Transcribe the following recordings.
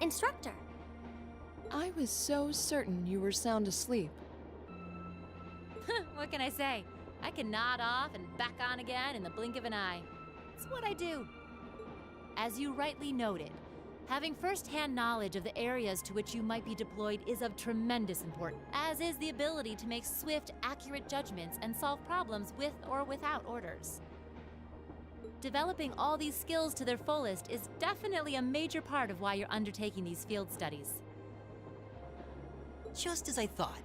instructor. I was so certain you were sound asleep. What can I say? I can nod off and back on again in the blink of an eye. It's what I do. As you rightly noted, having first-hand knowledge of the areas to which you might be deployed is of tremendous importance, as is the ability to make swift, accurate judgments and solve problems with or without orders. Developing all these skills to their fullest is definitely a major part of why you're undertaking these field studies. Just as I thought.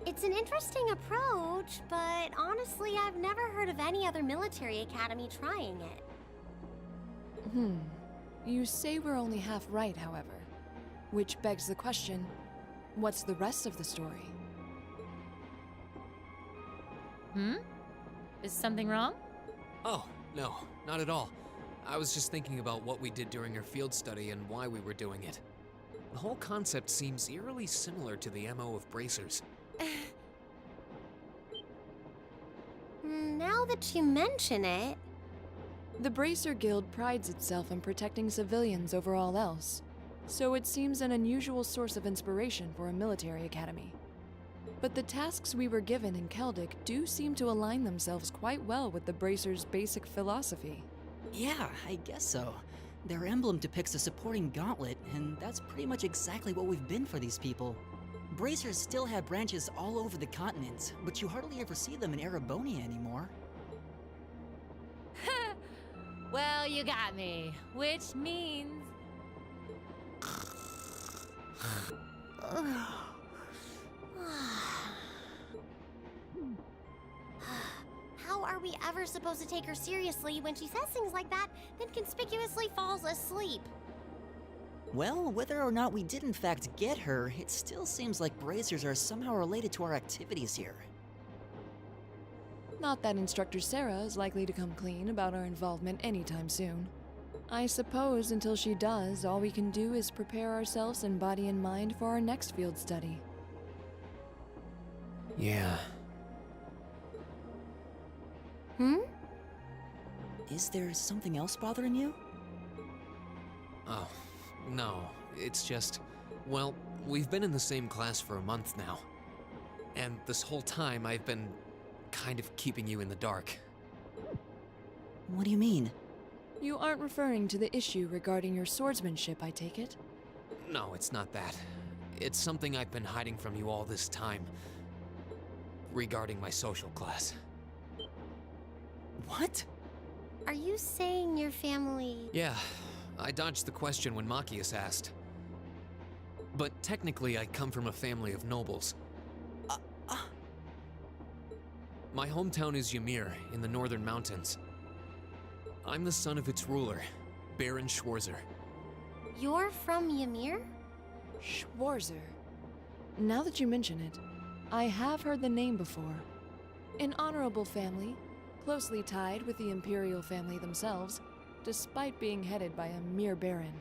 It's an interesting approach, but honestly, I've never heard of any other military academy trying it. You say we're only half right, however. Which begs the question, what's the rest of the story? Is something wrong? Oh, no, not at all. I was just thinking about what we did during our field study and why we were doing it. The whole concept seems eerily similar to the MO of bracers. Now that you mention it... The Bracer Guild prides itself on protecting civilians over all else, so it seems an unusual source of inspiration for a military academy. But the tasks we were given in Celtic do seem to align themselves quite well with the Bracer's basic philosophy. Yeah, I guess so. Their emblem depicts a supporting gauntlet, and that's pretty much exactly what we've been for these people. Bracers still have branches all over the continent, but you hardly ever see them in Erebonia anymore. Well, you got me. Which means... How are we ever supposed to take her seriously when she says things like that, then conspicuously falls asleep? Well, whether or not we did in fact get her, it still seems like bracers are somehow related to our activities here. Not that Instructor Sarah is likely to come clean about our involvement anytime soon. I suppose until she does, all we can do is prepare ourselves in body and mind for our next field study. Yeah. Is there something else bothering you? Oh, no. It's just, well, we've been in the same class for a month now. And this whole time I've been kind of keeping you in the dark. What do you mean? You aren't referring to the issue regarding your swordsmanship, I take it? No, it's not that. It's something I've been hiding from you all this time. Regarding my social class. What? Are you saying your family... Yeah, I dodged the question when Machias asked. But technically, I come from a family of nobles. My hometown is Ymir, in the northern mountains. I'm the son of its ruler, Baron Schwarzer. You're from Ymir? Schwarzer. Now that you mention it, I have heard the name before. An honorable family, closely tied with the imperial family themselves, despite being headed by a mere baron.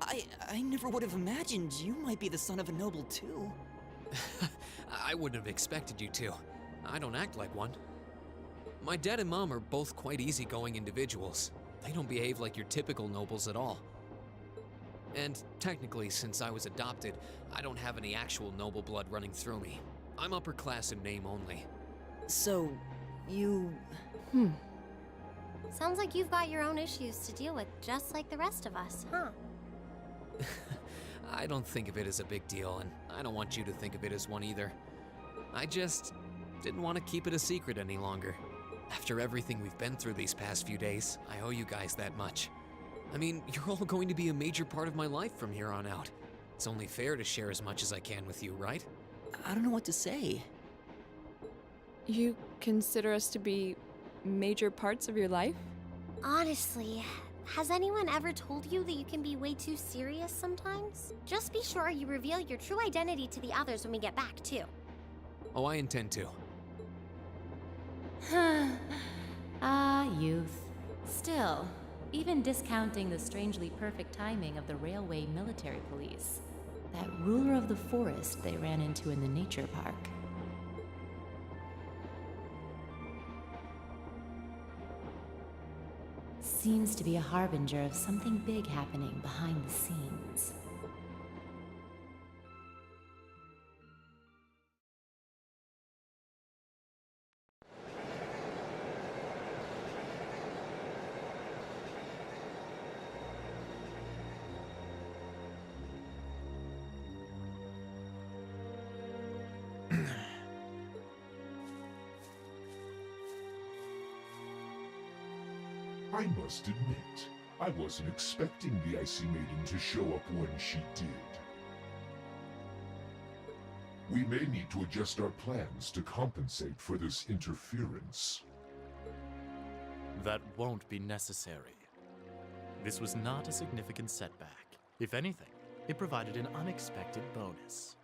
I never would have imagined you might be the son of a noble too. I wouldn't have expected you to. I don't act like one. My dad and mom are both quite easygoing individuals. They don't behave like your typical nobles at all. And technically, since I was adopted, I don't have any actual noble blood running through me. I'm upper class in name only. So, you... Sounds like you've got your own issues to deal with, just like the rest of us, huh? I don't think of it as a big deal, and I don't want you to think of it as one either. I just didn't want to keep it a secret any longer. After everything we've been through these past few days, I owe you guys that much. I mean, you're all going to be a major part of my life from here on out. It's only fair to share as much as I can with you, right? I don't know what to say. You consider us to be major parts of your life? Honestly, has anyone ever told you that you can be way too serious sometimes? Just be sure you reveal your true identity to the others when we get back, too. Oh, I intend to. Youth. Still, even discounting the strangely perfect timing of the railway military police, that ruler of the forest they ran into in the nature park. seems to be a harbinger of something big happening behind the scenes. I must admit, I wasn't expecting the Icy Maiden to show up when she did. We may need to adjust our plans to compensate for this interference. That won't be necessary. This was not a significant setback. If anything, it provided an unexpected bonus,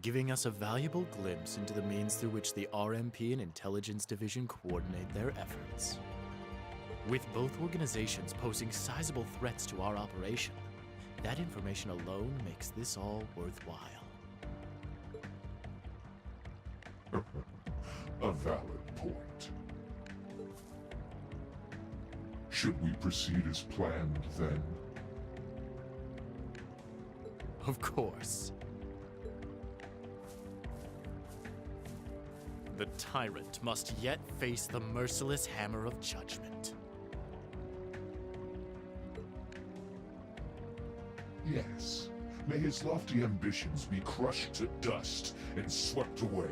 giving us a valuable glimpse into the means through which the RMP and Intelligence Division coordinate their efforts. With both organizations posing sizable threats to our operation, that information alone makes this all worthwhile. A valid point. Should we proceed as planned, then? Of course. The tyrant must yet face the merciless hammer of judgment. Yes. May his lofty ambitions be crushed to dust and swept away.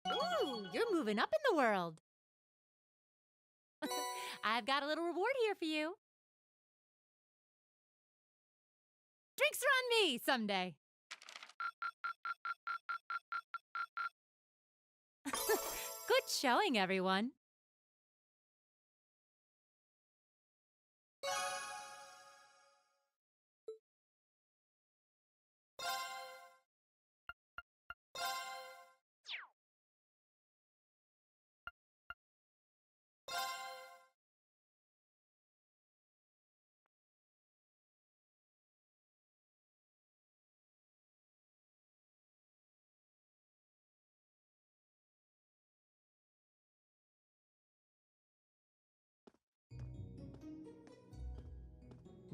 Ooh, you're moving up in the world. I've got a little reward here for you. Drinks are on me someday. Good showing, everyone.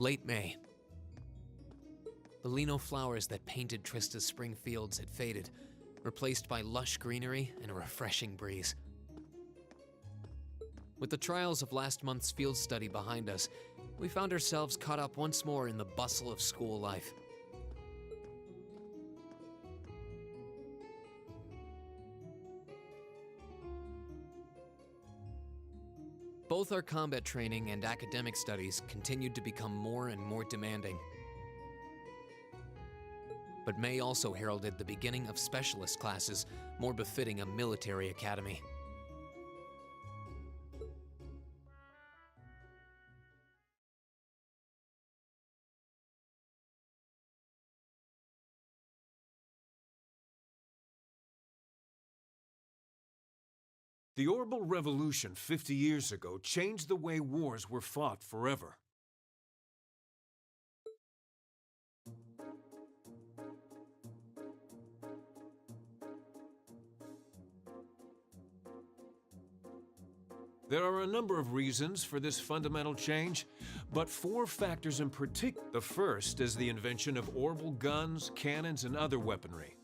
Late May. The lino flowers that painted Trista's spring fields had faded, replaced by lush greenery and a refreshing breeze. With the trials of last month's field study behind us, we found ourselves caught up once more in the bustle of school life. Both our combat training and academic studies continued to become more and more demanding. But May also heralded the beginning of specialist classes more befitting a military academy. The Orbital Revolution 50 years ago changed the way wars were fought forever. There are a number of reasons for this fundamental change, but 4 factors in particular. The first is the invention of orbital guns, cannons, and other weaponry.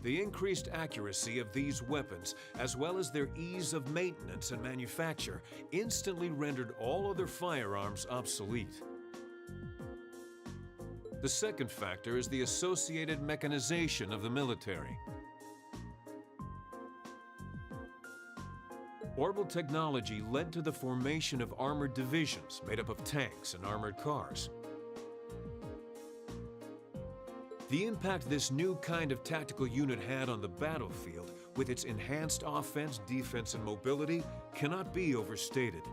The increased accuracy of these weapons, as well as their ease of maintenance and manufacture, instantly rendered all other firearms obsolete. The second factor is the associated mechanization of the military. Orbital technology led to the formation of armored divisions made up of tanks and armored cars. The impact this new kind of tactical unit had on the battlefield, with its enhanced offense, defense, and mobility, cannot be overstated.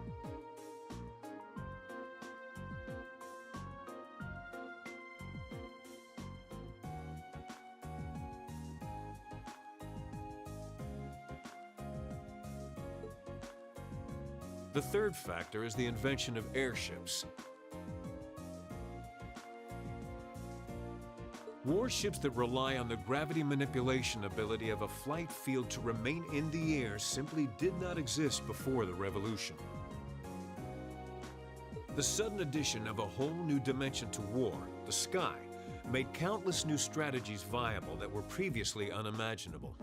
The third factor is the invention of airships. Warships that rely on the gravity manipulation ability of a flight field to remain in the air simply did not exist before the revolution. The sudden addition of a whole new dimension to war, the sky, made countless new strategies viable that were previously unimaginable.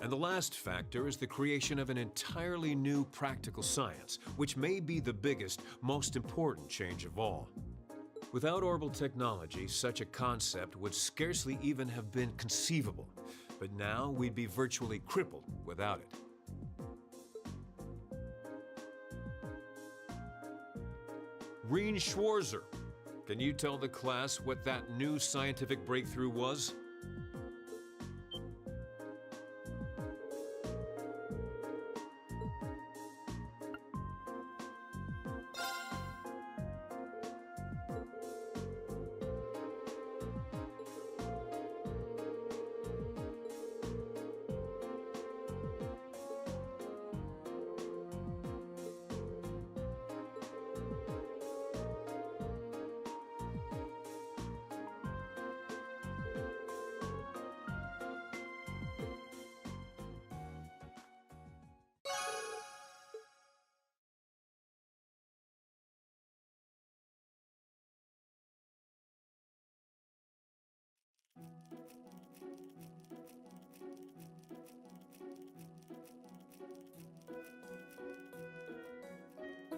And the last factor is the creation of an entirely new practical science, which may be the biggest, most important change of all. Without orbital technology, such a concept would scarcely even have been conceivable, but now we'd be virtually crippled without it. Reen Schwarzer, can you tell the class what that new scientific breakthrough was?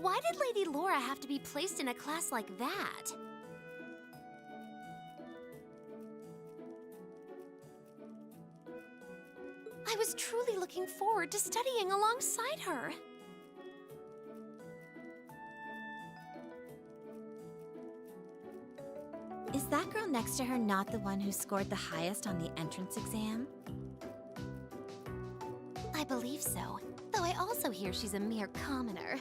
Why did Lady Laura have to be placed in a class like that? I was truly looking forward to studying alongside her. Is that girl next to her not the one who scored the highest on the entrance exam? I believe so, though I also hear she's a mere commoner.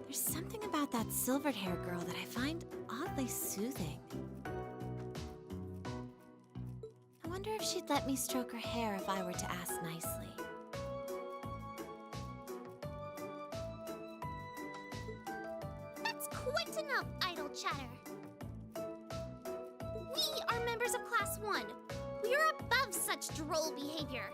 There's something about that silvered-haired girl that I find oddly soothing. I wonder if she'd let me stroke her hair if I were to ask nicely. That's quite enough idle chatter. We are members of Class 1. We are above such droll behavior.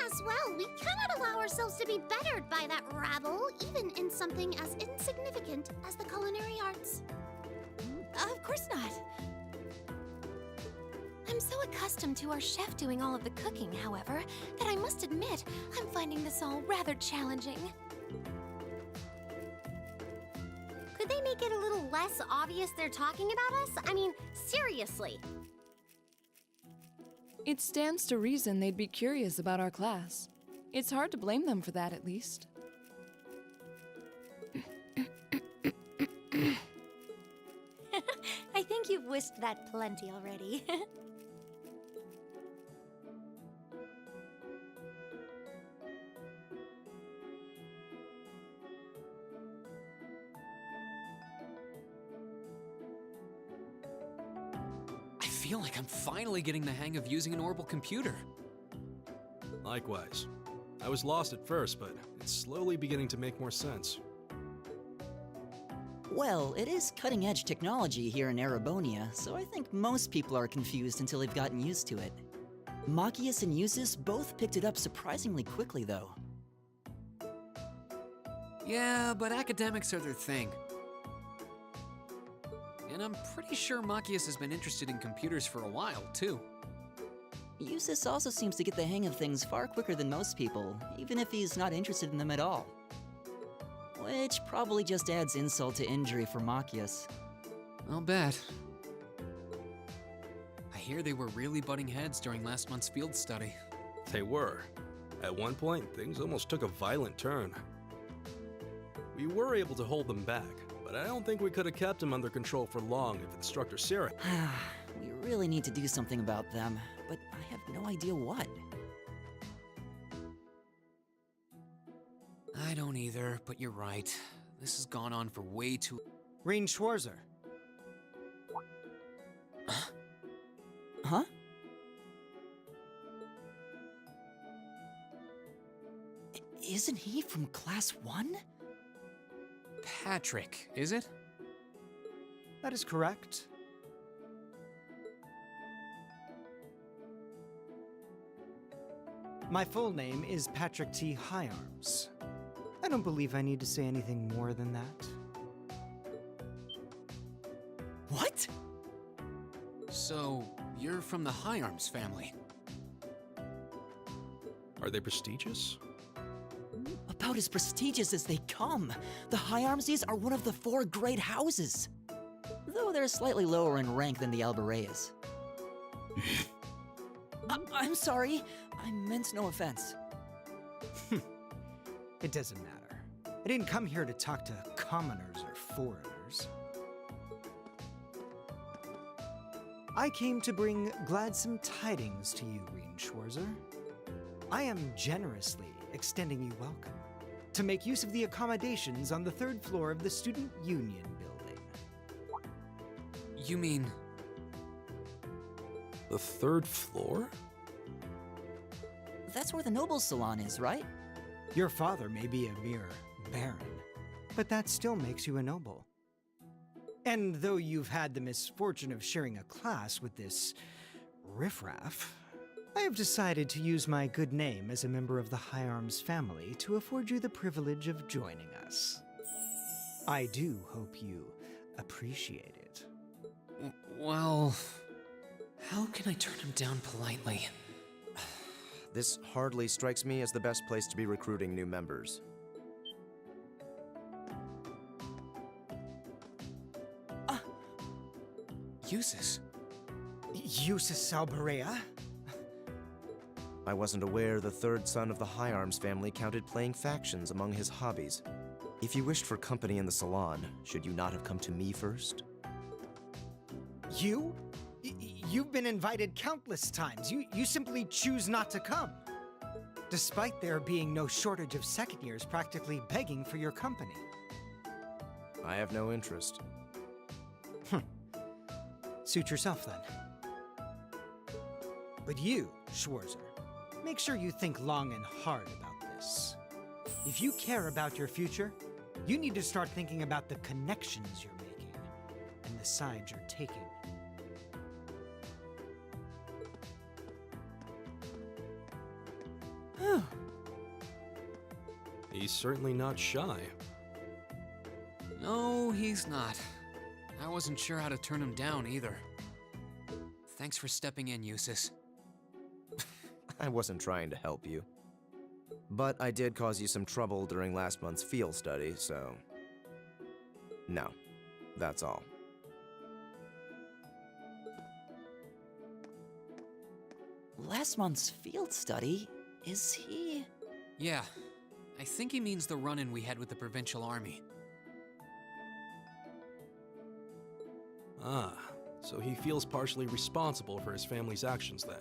As well, we cannot allow ourselves to be bettered by that rabble, even in something as insignificant as the culinary arts. Of course not. I'm so accustomed to our chef doing all of the cooking, however, that I must admit I'm finding this all rather challenging. Could they make it a little less obvious they're talking about us? I mean, seriously. It stands to reason they'd be curious about our class. It's hard to blame them for that, at least. I think you've wished that plenty already. I feel like I'm finally getting the hang of using an orbital computer. Likewise. I was lost at first, but it's slowly beginning to make more sense. Well, it is cutting-edge technology here in Erebonia, so I think most people are confused until they've gotten used to it. Machias and Eustace both picked it up surprisingly quickly, though. Yeah, but academics are their thing. And I'm pretty sure Machias has been interested in computers for a while, too. Eustace also seems to get the hang of things far quicker than most people, even if he's not interested in them at all. Which probably just adds insult to injury for Machias. I'll bet. I hear they were really butting heads during last month's field study. They were. At one point, things almost took a violent turn. We were able to hold them back, but I don't think we could have kept them under control for long if Instructor Sarah... We really need to do something about them, but I have no idea what. I don't either, but you're right. This has gone on for way too... Reen Schwarzer. Huh? Isn't he from class 1? Patrick, is it? That is correct. My full name is Patrick T. Higharms. I don't believe I need to say anything more than that. What? So, you're from the Higharms family. Are they prestigious? About as prestigious as they come. The Higharmses are one of the 4 great houses. Though they're slightly lower in rank than the Albareas. I'm sorry. I meant no offense. It doesn't matter. I didn't come here to talk to commoners or foreigners. I came to bring gladsome tidings to you, Reen Schwarzer. I am generously extending you welcome to make use of the accommodations on the 3rd floor of the Student Union building. You mean... The 3rd floor? That's where the Nobles Salon is, right? Your father may be a mere baron, but that still makes you a noble. And though you've had the misfortune of sharing a class with this riffraff, I have decided to use my good name as a member of the Higharms family to afford you the privilege of joining us. I do hope you appreciate it. Well... How can I turn him down politely? This hardly strikes me as the best place to be recruiting new members. Eustace. Eustace Albarea? I wasn't aware the 3rd son of the Higharms family counted playing factions among his hobbies. If you wished for company in the salon, should you not have come to me first? You? You've been invited countless times. You simply choose not to come. Despite there being no shortage of second years practically begging for your company. I have no interest. Suit yourself then. But you, Schwarzer, make sure you think long and hard about this. If you care about your future, you need to start thinking about the connections you're making and the sides you're taking. He's certainly not shy. No, he's not. I wasn't sure how to turn him down either. Thanks for stepping in, Eustace. I wasn't trying to help you. But I did cause you some trouble during last month's field study, so... No, that's all. Last month's field study? Is he... Yeah, I think he means the run-in we had with the provincial army. Ah, so he feels partially responsible for his family's actions then.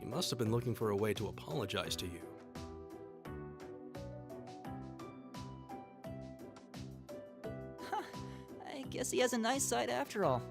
He must have been looking for a way to apologize to you. I guess he has a nice side after all.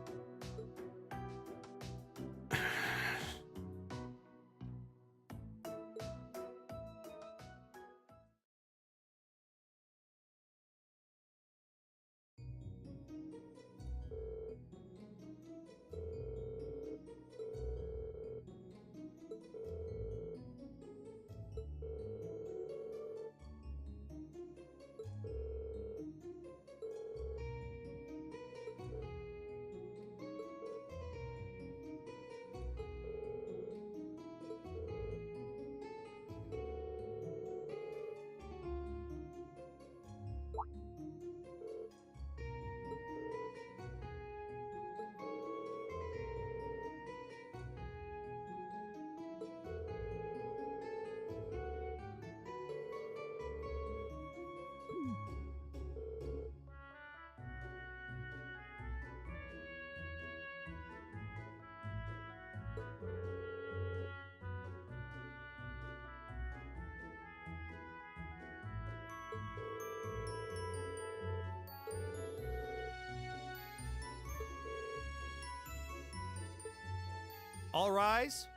All rise.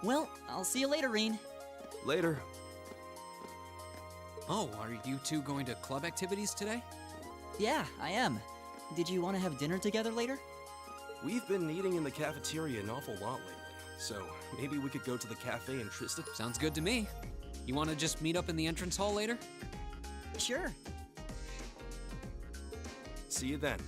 Well, I'll see you later, Reen. Later. Oh, are you two going to club activities today? Yeah, I am. Did you want to have dinner together later? We've been eating in the cafeteria an awful lot lately, so maybe we could go to the cafe in Trista? Sounds good to me. You want to just meet up in the entrance hall later? Sure. See you then.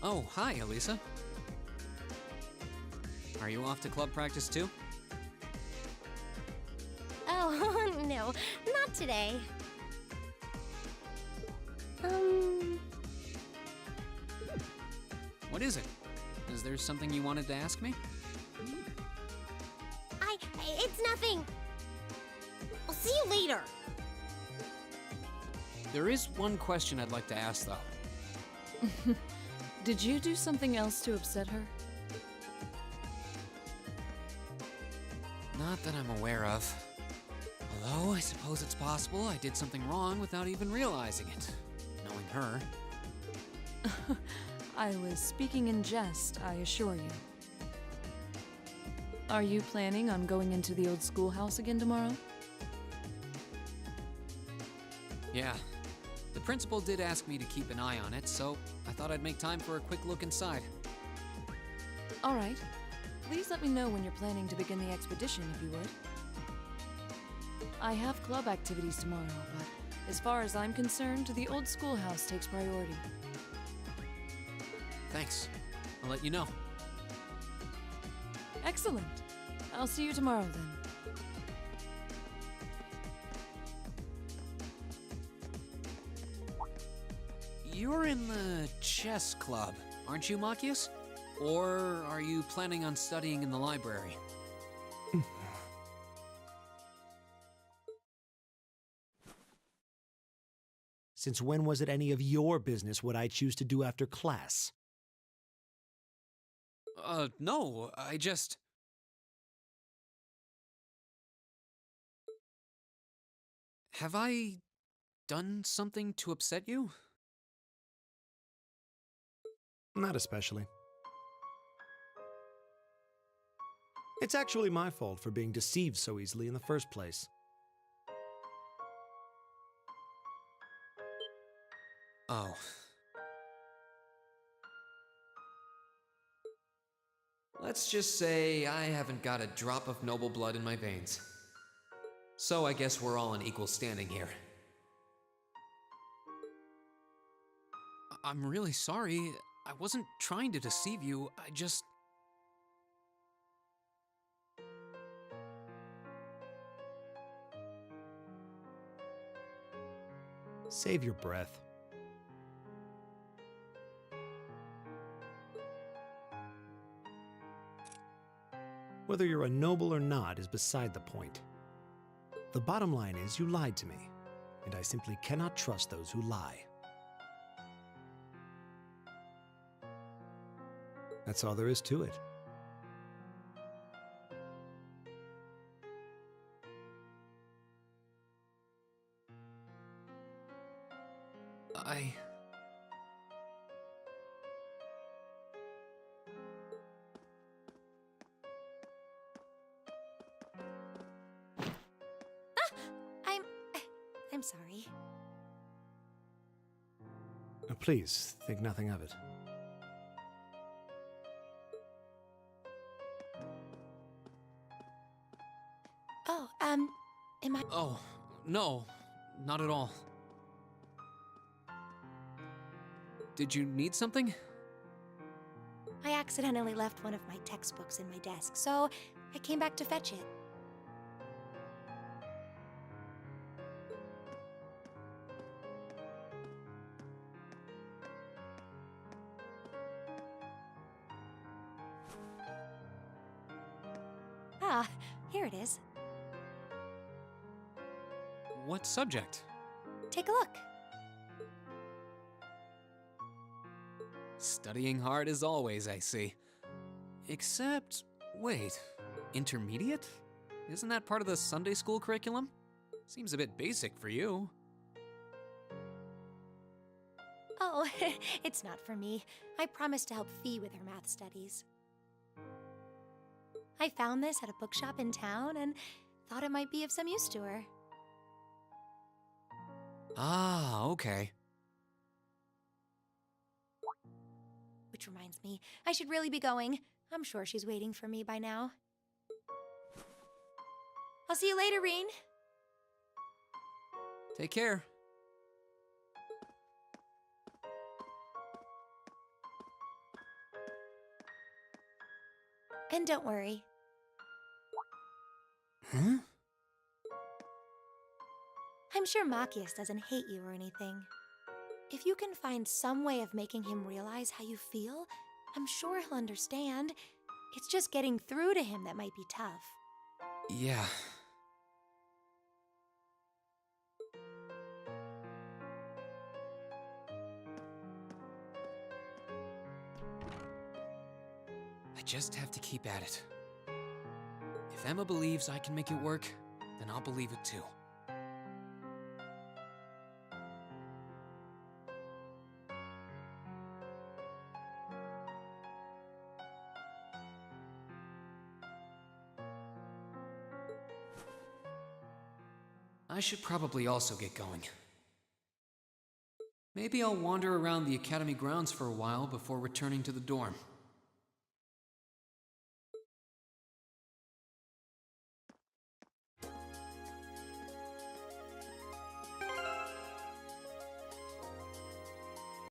Oh, hi, Elisa. Are you off to club practice too? Oh, no, not today. What is it? Is there something you wanted to ask me? It's nothing. I'll see you later. There is one question I'd like to ask, though. Did you do something else to upset her? Not that I'm aware of. Although, I suppose it's possible I did something wrong without even realizing it. Knowing her. I was speaking in jest, I assure you. Are you planning on going into the old schoolhouse again tomorrow? Yeah. The principal did ask me to keep an eye on it, so I thought I'd make time for a quick look inside. All right. Please let me know when you're planning to begin the expedition, if you would. I have club activities tomorrow, but as far as I'm concerned, the old schoolhouse takes priority. Thanks. I'll let you know. Excellent. I'll see you tomorrow then. You're in the chess club, aren't you, Machias? Or are you planning on studying in the library? Since when was it any of your business what I choose to do after class? No, I just... Have I done something to upset you? Not especially. It's actually my fault for being deceived so easily in the first place. Oh. Let's just say I haven't got a drop of noble blood in my veins. So I guess we're all in equal standing here. I'm really sorry. I wasn't trying to deceive you. I just... Save your breath. Whether you're a noble or not is beside the point. The bottom line is you lied to me, and I simply cannot trust those who lie. That's all there is to it. I'm sorry. Please, think nothing of it. Oh, am I... Oh, no, not at all. Did you need something? I accidentally left one of my textbooks in my desk, so I came back to fetch it. Ah, here it is. What subject? Take a look. Studying hard as always, I see. Except, wait, intermediate? Isn't that part of the Sunday school curriculum? Seems a bit basic for you. Oh, it's not for me. I promised to help Fee with her math studies. I found this at a bookshop in town and thought it might be of some use to her. Ah, okay. Which reminds me, I should really be going. I'm sure she's waiting for me by now. I'll see you later, Reen. Take care. And don't worry. Huh? I'm sure Machias doesn't hate you or anything. If you can find some way of making him realize how you feel, I'm sure he'll understand. It's just getting through to him that might be tough. Yeah. I just have to keep at it. If Emma believes I can make it work, then I'll believe it too. I should probably also get going. Maybe I'll wander around the academy grounds for a while before returning to the dorm.